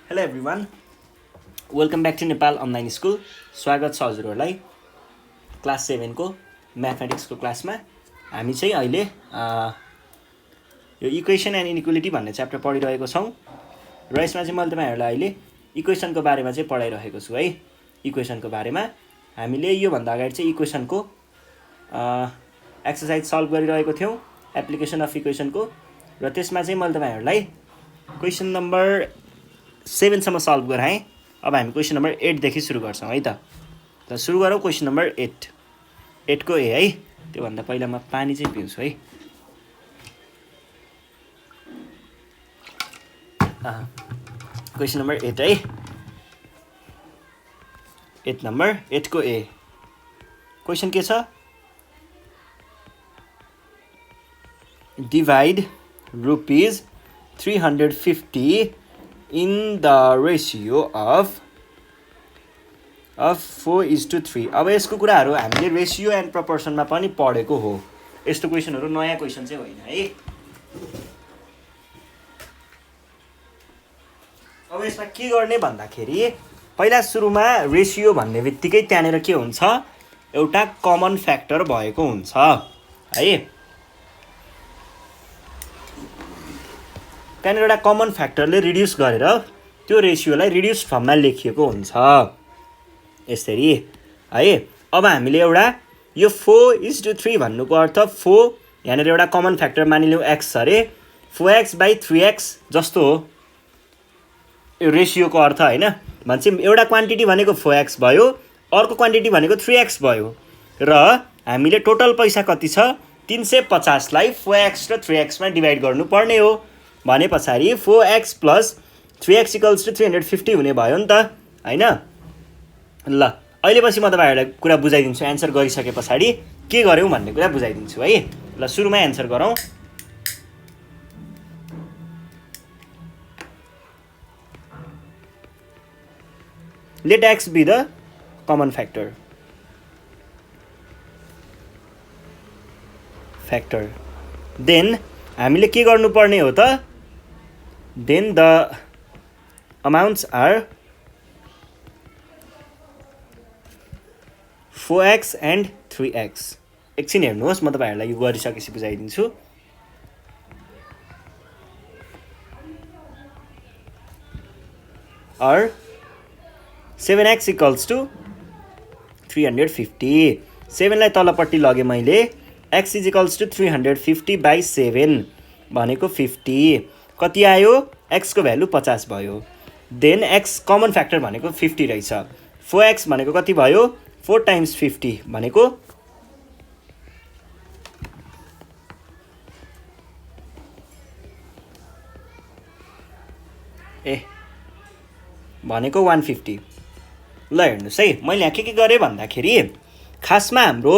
Hello everyone, welcome back to Nepal online school. स्वागत छ हजुरहरूलाई क्लास 7को म्याथमेटिक्सको क्लासमा। हामी चाहिँ अहिले यो इक्वेसन एन्ड इनइक्वालिटी भन्ने च्याप्टर पढिरहेको छौँ र यसमा चाहिँ मैले तपाईँहरूलाई अहिले इक्वेसनको बारेमा चाहिँ पढाइरहेको छु है। इक्वेसनको बारेमा हामीले योभन्दा अगाडि चाहिँ इक्वेसनको एक्सर्साइज सल्भ गरिरहेको थियौँ, एप्लिकेसन अफ इक्वेसनको, र त्यसमा चाहिँ मैले तपाईँहरूलाई क्वेसन नम्बर 7 सम्म सल्भ गराएँ। अब हामी क्वेसन नम्बर 8 देखि सुरु गर्छौँ है त सुरु गरौँ क्वेसन नम्बर 8 को ए है। त्योभन्दा पहिला म पानी चाहिँ पिउँछु है। क्वेसन नम्बर 8 है। 8 नम्बर 8 को ए क्वेसन के छ? Divide rupees 350 in the ratio of 4:3। अब यसको कुराहरू हामीले रेसियो एन्ड प्रपोर्सनमा पनि पढेको हो। यस्तो क्वेसनहरू नयाँ क्वेसन चाहिँ होइन है। अब यसमा के गर्ने भन्दाखेरि पहिला सुरुमा रेसियो भन्ने बित्तिकै त्यहाँनिर के हुन्छ, एउटा कमन फ्याक्टर भएको हुन्छ है। त्यहाँनिर एउटा कमन फ्याक्टरले रिड्युस गरेर त्यो रेसियोलाई रिड्युस फर्ममा लेखिएको हुन्छ यसरी है। अब हामीले एउटा यो 4:3 भन्नुको अर्थ 4 यहाँनिर एउटा कमन फ्याक्टर मानिलिउँ x अरे 4x/3x जस्तो हो यो रेसियोको अर्थ होइन। भन्छ एउटा क्वान्टिटी भनेको 4x भयो, अर्को क्वान्टिटी भनेको 3x भयो, र हामीले टोटल पैसा कति छ 350 लाई 4x र 3x मा डिभाइड गर्नुपर्ने हो भने पछाडि 4x + 3x = 350 हुने भयो नि त होइन। ल अहिले पछि म तपाईँहरूलाई कुरा बुझाइदिन्छु। एन्सर गरिसके पछाडि के गर्यौँ भन्ने कुरा बुझाइदिन्छु है। ल सुरुमा एन्सर गरौँ। Let x be the common factor. Then हामीले के गर्नुपर्ने हो त? Then the amounts are 4x and 3x। एकछिन हेर्नुहोस्, म तपाईँहरूलाई यो गरिसकेपछि बुझाइदिन्छु। Or 7x = 350। 7 लाई तलपट्टि लगे मैले, x = 350/7 भनेको 50 कति आयो? x को भ्यालु 50 भयो। देन x कमन फ्याक्टर भनेको 50 रहेछ। 4x भनेको कति भयो? 4 × 50 भनेको भनेको 150। ल हेर्नुहोस् है, मैले यहाँ के गरेँ भन्दाखेरि खासमा हाम्रो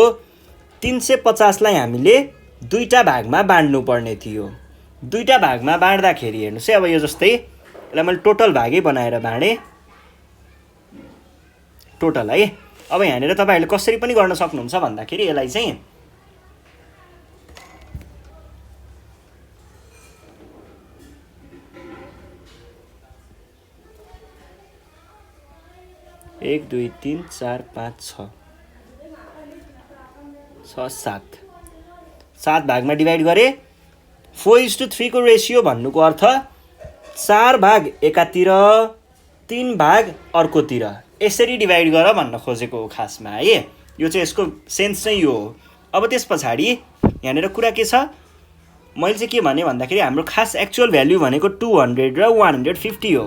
350 लाई हामीले दुईटा भागमा बाँड्नु पर्ने थियो। दुईटा भागमा बाँड्दाखेरि हेर्नुहोस् है, अब यो जस्तै यसलाई मैले टोटल भागै बनाएर बाँडेँ, टोटल है। अब यहाँनिर तपाईँहरूले कसरी पनि गर्न सक्नुहुन्छ भन्दाखेरि यसलाई चाहिँ एक दुई तिन चार पाँच छ 7 भागमा डिभाइड गरेँ। 4:3 को रेसियो भन्नुको अर्थ 4 भाग एकातिर 3 भाग अर्कोतिर, यसरी डिभाइड गर भन्न खोजेको हो खासमा है। यो चाहिँ यसको सेन्स चाहिँ यो हो। अब त्यस पछाडि यहाँनिर कुरा के छ, मैले चाहिँ के भने भन्दाखेरि हाम्रो खास एक्चुअल भ्याल्यु भनेको 200 र 150 हो।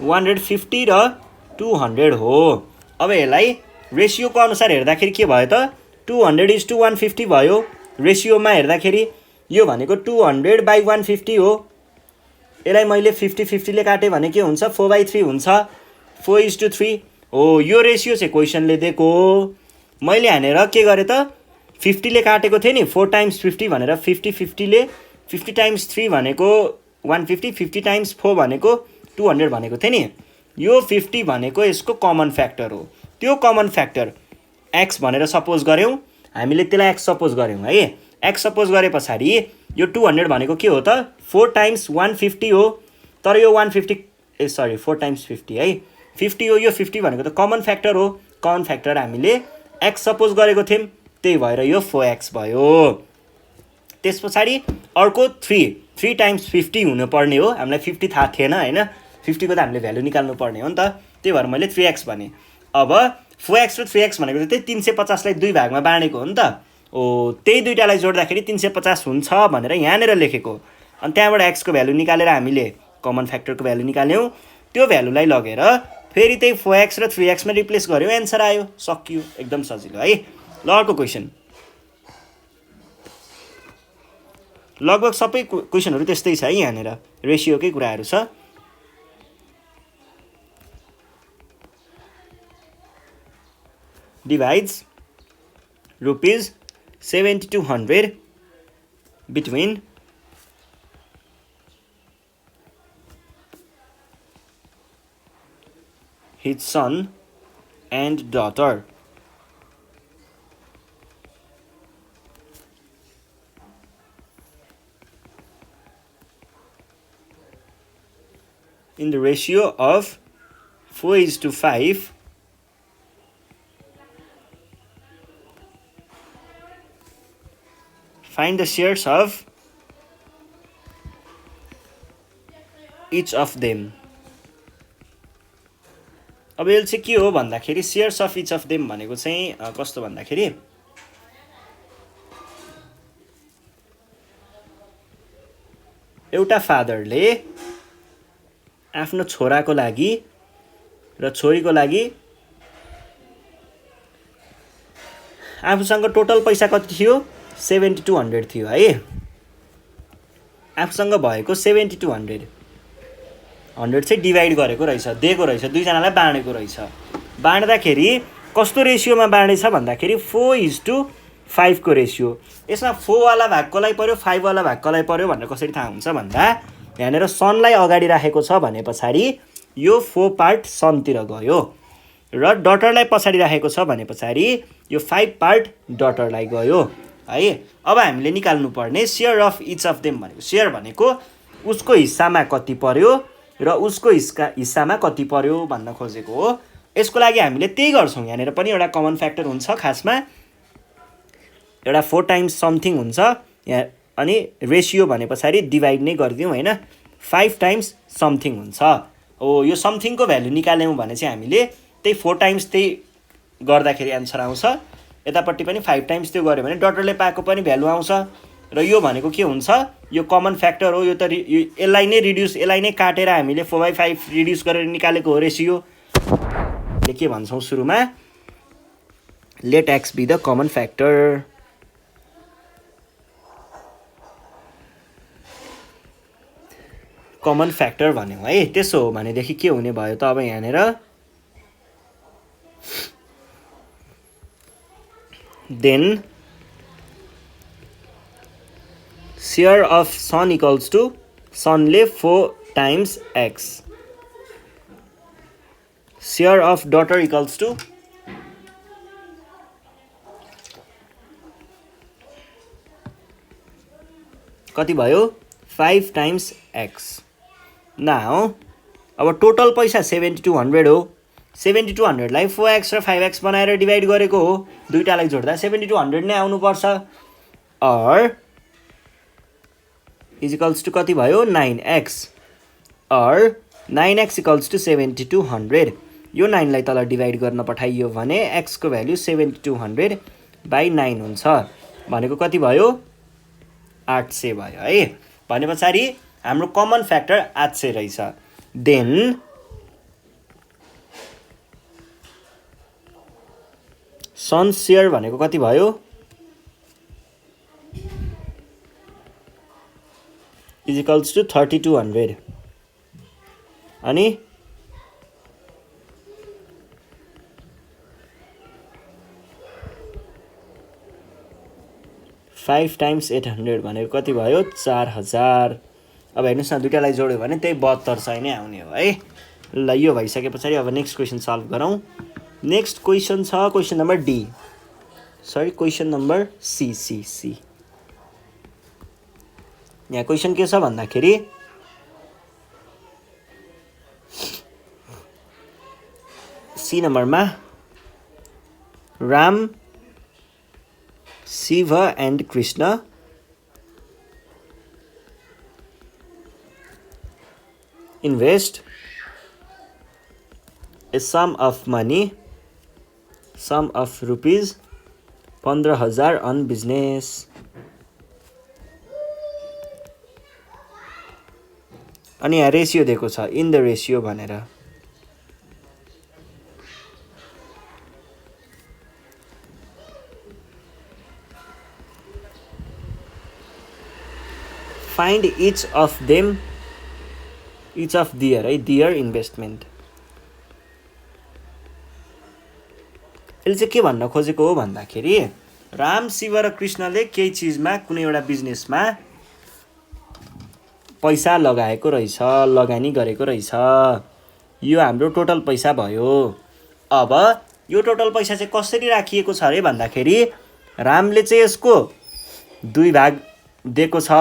150 र 200 हो। अब यसलाई रेसियोको अनुसार हेर्दाखेरि के भयो त? 200:150 भयो। रेसियोमा हेर्दाखेरि यो भनेको 200/150 हो। यसलाई मैले 50-50 ले काटेँ भने के हुन्छ? 4/3 हुन्छ। 4:3 हो यो रेसियो चाहिँ क्वेसनले दिएको हो। मैले हानेर के गरेँ त? 50 ले काटेको थिएँ नि, 4 × 50 भनेर 50-50 ले 50 × 3 भनेको 150, 50 × 4 भनेको 200 भनेको थिएँ नि। यो 50 भनेको यसको कमन फ्याक्टर हो। त्यो कमन फ्याक्टर x भनेर सपोज गऱ्यौँ हामीले, त्यसलाई x सपोज गऱ्यौँ है। x सपोज गरे पछाडि यो 200 भनेको के हो त? 4 × 150 हो। तर यो 150 सरी 4 टाइम्स 50 है 50 हो यो 50 भनेको त कमन फ्याक्टर हो कमन फ्याक्टर हामीले x सपोज गरेको थियौँ त्यही भएर यो 4x भयो त्यस पछाडि अर्को 3 टाइम्स 50 हुनुपर्ने हो हामीलाई 50 थाहा थिएन हैन 50 को त हामीले भ्यालु निकाल्नु पर्ने हो नि त त्यही भएर मैले 3x भने अब 4x र 3x भनेको चाहिँ 350 लाई दुई भागमा बाँडेको हो नि त त्यही दुईटालाई जोड्दाखेरि 350 हुन्छ भनेर यहाँनिर लेखेको अनि त्यहाँबाट x को भ्यालु निकालेर हामीले कमन फ्याक्टरको भ्यालु निकाल्यौँ त्यो भ्यालुलाई लगेर फेरि त्यही 4x र 3x मा रिप्लेस गर्यो एन्सर आयो सकियो एकदम सजिलो है ल अर्को क्वेसन लगभग सबै क्वेसनहरु त्यस्तै छ है यहाँनिर रेशियोकै कुराहरु छ divides rupees 7200 between his son and daughter. In the ratio of 4:5, find the shares of each of them. अब यो चाहिँ के हो भन्दाखेरि shares of each of them भनेको चाहिँ कस्तो भन्दाखेरि एउटा फादरले आफ्नो छोराको लागि र छोरीको लागि आफूसँग टोटल पैसा कति थियो 7200 थियो है आफूसँग भएको 7200 100 चाहिँ डिभाइड गरेको रहेछ दिएको रहेछ दुई जनालाई बाँडेको रहेछ बाँड्दाखेरि कस्तो रेशियोमा बाँडेछ भन्दाखेरि 4:5 को रेशियो यसमा 4 वाला भाग कसलाई पर्यो 5 वाला भाग कसलाई पर्यो भनेर कसरी थाहा हुन्छ भन्दा यहाँनिर सनलाई अगाडि राखेको छ भने पछाडी यो 4 पार्ट सनतिर गयो र डटरलाई पछाडी राखेको छ भने पछाडी यो 5 पार्ट डटरलाई गयो है अब हामीले निकाल्नु पर्ने share of each of them भनेको शेयर भनेको उसको हिस्सामा कति पर्यो र उसको हिस्सामा कति पर्यो भन्न खोजेको हो यसको लागि हामीले त्यही गर्छौं यहाँनिर पनि एउटा कमन फ्याक्टर हुन्छ खासमा एउटा 4 टाइम्स समथिङ हुन्छ यहाँ अनि रेशियो भने पछाडी डिभाइड नै गर्दियौ हैन 5 टाइम्स समथिङ हुन्छ यो समथिङ को भ्यालु निकाल्यौं भने चाहिँ हामीले त्यही 4 टाइम्स त्यही गर्दाखेरि आन्सर आउँछ यतापट्टि पनि 5 टाइम्स त्यो गर्यो भने डटरले पाएको पनि भ्यालु आउँछ र यो भनेको के हुन्छ यो कमन फ्याक्टर हो यो त यसलाई नै रिड्युस यसलाई नै काटेर हामीले 4/5 रिड्युस गरेर निकालेको हो रेशियो ले के भन्छौं सुरुमा let x be the common factor common factor भन्यौ है त्यसो हो भनेदेखि के हुने भयो त अब यहाँनिर then share of son equals to son ले 4 times x share of daughter equals to कति भयो 5 times x now अब टोटल पैसा 7200 हो 7200 लाई 4x र 5x बनाएर डिभाइड गरेको हो दुईटालाई जोड्दा 7200 नै आउनु पर्छ or is equals to कति भयो 9x or 9x equals to 7200 यो 9 लाई तल डिभाइड गर्न पठाइयो भने x को भ्यालु 7200 by 9 हुन्छ भनेको कति भयो 800 भयो है भनेपछि हाम्रो कमन फ्याक्टर 800 रहेछ देन सन शेयर भनेको कति भयो is equals to 3200 अनि फाइभ टाइम्स 800 भनेको कति भयो 4000 अब हेर्नुस् न दुईटालाई जोड्यो भने त्यही 7200 नै आउने हो है ल यो भइसकेपछि अब नेक्स्ट क्वेशन सल्भ गरौँ नेक्स्ट क्वेशन छ question number D sorry question number C यहाँ क्वेशन के छ भन्दाखेरि सी नम्बरमा Ram Shiv and Krishna invest a sum of money, sum of rupees 15,000 on business. अनि यहाँ रेसियो दिएको छ इन द रेसियो भनेर find each of them each of their है their investment यसले चाहिँ के भन्न खोजेको हो भन्दाखेरि राम शिव र कृष्णले केही चिजमा कुनै एउटा बिजनेसमा पैसा लगाएको रहेछ लगानी गरेको रहेछ यो हाम्रो टोटल पैसा भयो अब यो टोटल पैसा चाहिँ कसरी राखिएको छ रे भन्दाखेरि रामले चाहिँ यसको 2 भाग दिएको छ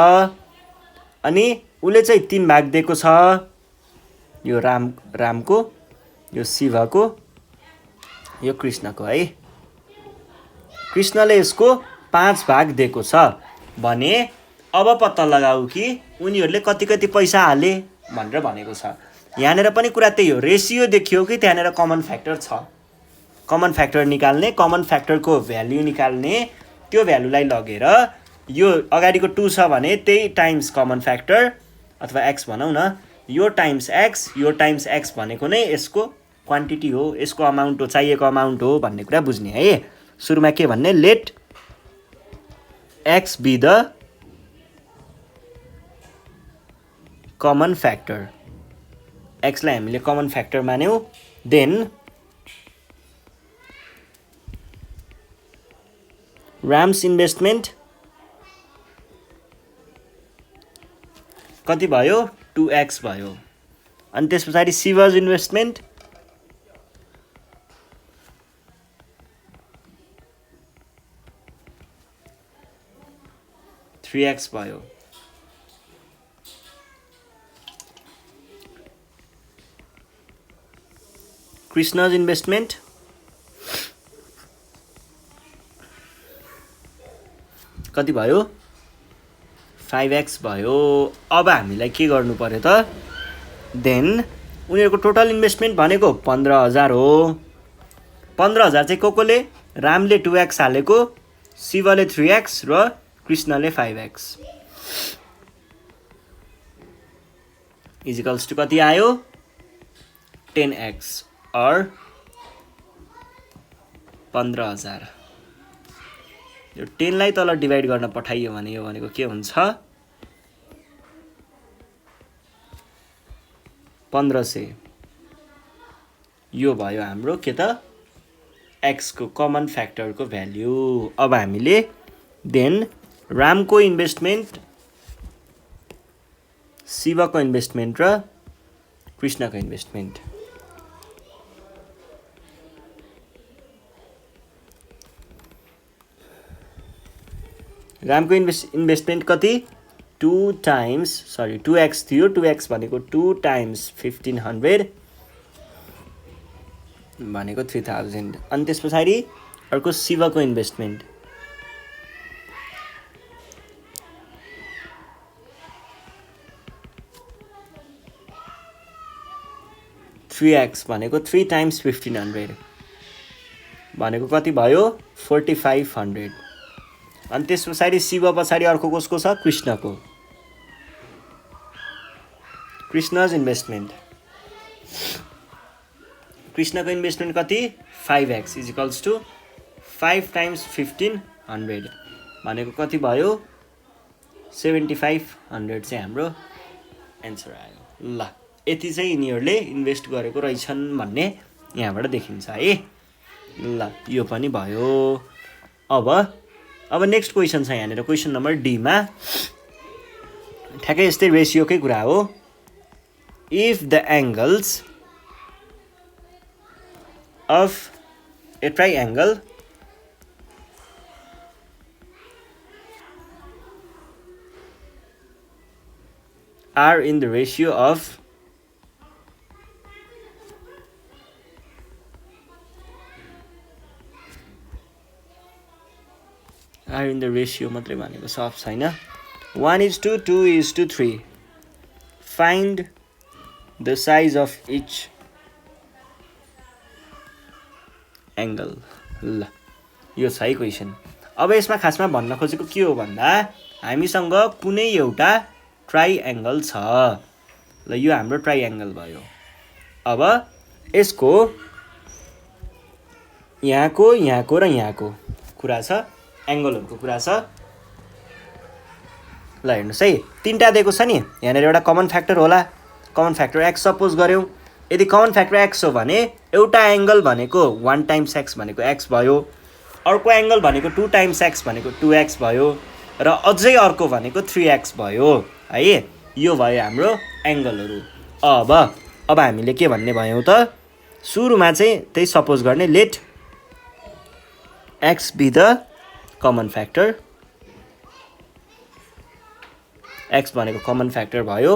अनि उले चाहिँ 3 भाग दिएको छ यो रामको यो शिवको यो कृष्णको है कृष्णले यसको 5 भाग दिएको छ भने अब पत्ता लगाऊ कि उनीहरूले कति कति पैसा हाले भनेर भनेको छ यहाँनेर पनि कुरा त्यही हो रेसियो देखियो कि त्यहाँनेर कमन फ्याक्टर छ कमन फ्याक्टर निकाल्ने कमन फ्याक्टरको भ्यालु निकाल्ने त्यो भ्यालुलाई लगेर यो अगाडिको 2 छ भने त्यही टाइम्स कमन फ्याक्टर अथवा x भनौं न यो टाइम्स x भनेको नै यसको क्वान्टिटी हो यसको अमाउन्ट हो चाहिएको अमाउन्ट हो भन्ने कुरा बुझ्ने है सुरुमा के भन्ने let x be the common factor x लाई हामीले कमन फ्याक्टर मान्यौ देन राम्स इन्भेस्टमेन्ट कति भयो 2x भयो अनि त्यसपछि शिवज इन्भेस्टमेन्ट $3x भयो कृष्णज इन्भेस्टमेन्ट कति भयो 5x भयो अब हामीलाई के गर्नु पर्यो त देन उनीहरुको टोटल इन्भेस्टमेन्ट भनेको 15,000 हो 15,000 चाहिँ कोले रामले 2x हालेको शिवले 3x र कृष्णले 5x इक्वल्स टु कति आयो 10x or 15,000 यो 10 लाई तल डिवाइड गर्न पठाइयो भने यो भनेको के हुन्छ 1500 यो भयो हाम्रो के त x को कमन फ्याक्टर को भ्यालु अब हामीले देन रामको इन्भेस्टमेन्ट शिवको इन्भेस्टमेन्ट र कृष्णको इन्भेस्टमेन्ट रामको इन्भेस्टमेन्ट कति 2x थियो 2x भनेको 2 times 1500 भनेको 3000 अनि त्यसपछि अर्को शिवको इन्भेस्टमेन्ट $3x भनेको 3 times 1500 भनेको कति भयो 4500 अनि त्यसपछि शिव पछाडी अर्को कसको छ कृष्णको कृष्णज इन्भेस्टमेन्ट कृष्णको इन्भेस्टमेन्ट कति 5x इक्वल्स टु 5 times 1500 भनेको कति भयो 7500 चाहिँ हाम्रो एन्सर आयो ल यति चाहिँ यिनीहरूले इन्भेस्ट गरेको रहेछन् भन्ने यहाँबाट देखिन्छ है ल यो पनि भयो अब नेक्स्ट क्वेशन छ यहाँनिर क्वेशन नम्बर डी मा ठ्याक्कै यस्तै रेशियोकै कुरा हो if the angles of a triangle are in the ratio of are in the ratio मात्रै भनेको सफ छैन 1:2:3 find the size of each angle ल यो छ है क्वेसन अब यसमा खासमा भन्न खोजेको के हो भन्दा हामीसँग कुनै एउटा ट्राइएङ्गल छ ल यो हाम्रो ट्राइएङ्गल भयो अब यसको यहाँको र यहाँको कुरा छ एङ्गलहरूको कुरा छ ल हेर्नुहोस् है तीनटा दिएको छ नि यहाँनिर एउटा कमन फ्याक्टर होला कमन फ्याक्टर एक्स सपोज गऱ्यौँ यदि कमन फ्याक्टर एक्स हो भने एउटा एङ्गल भनेको 1 टाइम्स एक्स भनेको एक्स भयो अर्को एङ्गल भनेको 2 टाइम्स एक्स भनेको 2x भयो र अझै अर्को भनेको 3x भयो है यो भयो हाम्रो एङ्गलहरू अब हामीले के भन्ने भयौँ त सुरुमा चाहिँ त्यही सपोज गर्ने let x be the common factor x भनेको कमन फ्याक्टर भयो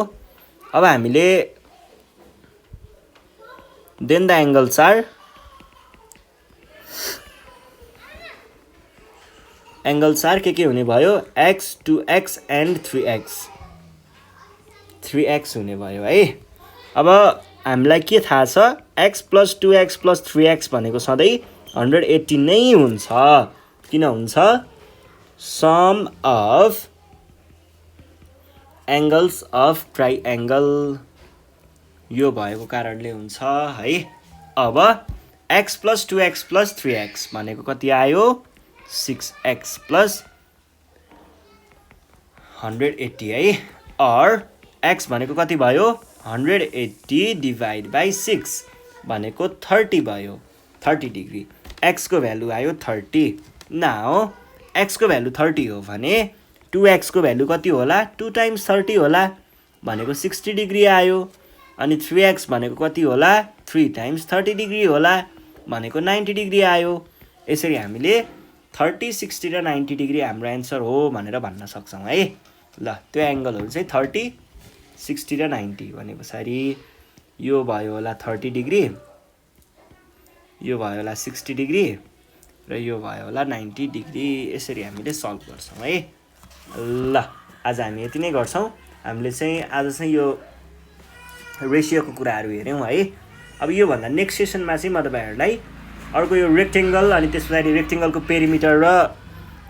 अब हामीले देन द एङ्गल्स आर के हुने भयो x 2x एन्ड 3x हुने भयो है अब हामीलाई के थाहा छ x + 2x + 3x भनेको सधैँ 180 नै हुन्छ किन हुन्छ सम अफ एङ्गल्स अफ ट्राइएङ्गल यो भएको कारणले हुन्छ है अब x + 2x + 3x भनेको कति आयो 6x + 180 है और x भनेको कति भयो 180 / 6 भनेको 30 भयो 30 डिग्री x को भ्यालु आयो 30 नाउ x को भ्यालु 30 हो भने 2x को भ्यालु कति होला 2 टाइम्स 30 होला भनेको 60 डिग्री आयो अनि 3x भनेको कति होला 3 टाइम्स 30 डिग्री होला भनेको 90 डिग्री आयो यसरी हामीले 30 60 र 90 डिग्री हाम्रो एन्सर हो भनेर भन्न सक्छौँ है ल त्यो एङ्गलहरू चाहिँ 30 60 र 90 भने पछाडि यो भयो होला 30 डिग्री यो भयो होला 60 डिग्री र यो भयो होला 90 डिग्री यसरी हामीले सल्भ गर्छौँ है ल आज हामी यति नै गर्छौँ हामीले चाहिँ आज चाहिँ यो रेसियोको कुराहरू हेऱ्यौँ है अब योभन्दा नेक्स्ट सेसनमा चाहिँ म तपाईँहरूलाई अर्को यो रेक्टेङ्गल अनि त्यस पछाडि रेक्टेङ्गलको पेरिमिटर र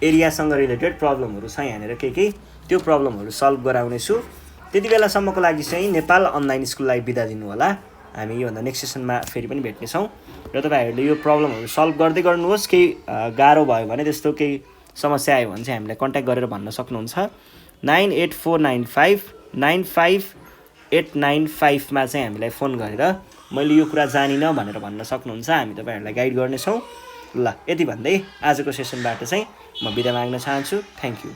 एरियासँग रिलेटेड प्रब्लमहरू छ यहाँनिर केही त्यो प्रब्लमहरू सल्भ गराउनेछु त्यति बेलासम्मको लागि चाहिँ नेपाल अनलाइन स्कुललाई बिदा दिनु होला हामी योभन्दा नेक्स्ट सेसनमा फेरि पनि भेट्नेछौँ र तपाईँहरूले यो प्रब्लमहरू सल्भ गर्दै गर्नुहोस् केही गाह्रो भयो भने त्यस्तो केही समस्या आयो भने चाहिँ हामीलाई कन्ट्याक्ट गरेर भन्न सक्नुहुन्छ 9849595895 मा चाहिँ हामीलाई फोन गरेर मैले यो कुरा जानिनँ भनेर भन्न सक्नुहुन्छ हामी तपाईँहरूलाई गाइड गर्नेछौँ ल यति भन्दै आजको सेसनबाट चाहिँ म बिदा माग्न चाहन्छु थ्याङ्क यू